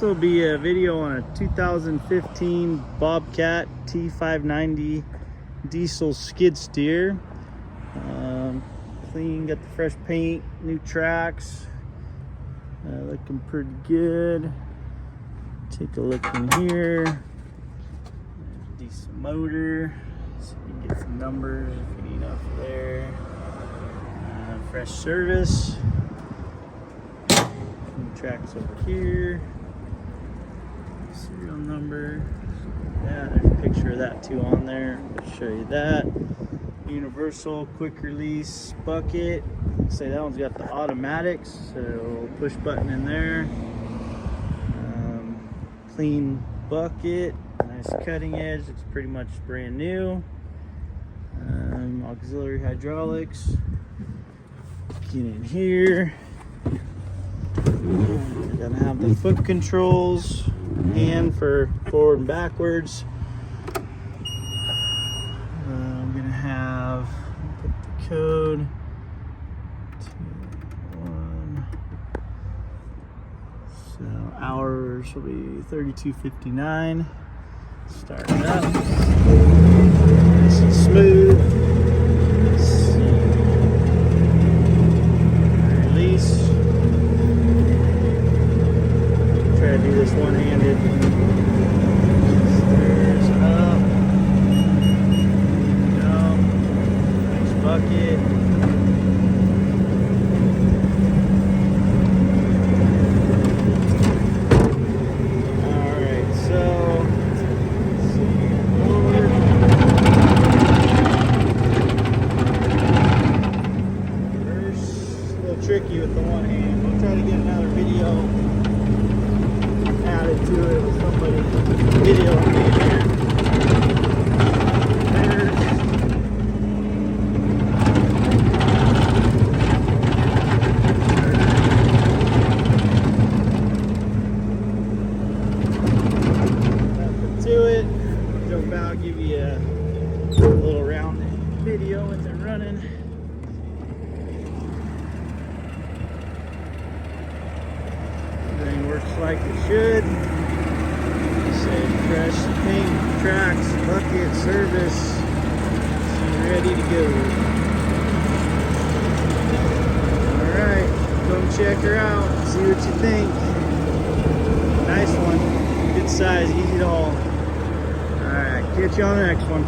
This will be a video on a 2015 Bobcat T590 diesel skid steer. Clean, got the fresh paint, new tracks, looking pretty good. Take a look in here. Decent motor. So you can get some numbers if you need enough there. Fresh service. New tracks over here. Serial number. Yeah, there's a picture of that too on there. I'll show you that. Universal quick release bucket. Say that one's got the automatics, so push button in there. Clean bucket, nice cutting edge. It's pretty much brand new. Auxiliary hydraulics. Get in here. You're gonna have the foot controls, hand for forward and backwards. I'm gonna have, put the code 2-1. So hours will be 32:59. Start it up. Nice and smooth. Release. Try to do this one-handed. Stairs up. Bucket. Alright, so let's see. Forward. Reverse. A little tricky with the one hand. We'll try to get another video added to it with somebody videoing me here. Jump out, give you a little round video with it running. Everything works like it should. Say fresh paint, tracks, bucket, service. She's ready to go. Alright, come check her out, see what you think. Nice one, good size, easy to haul. Alright, catch you on the next one.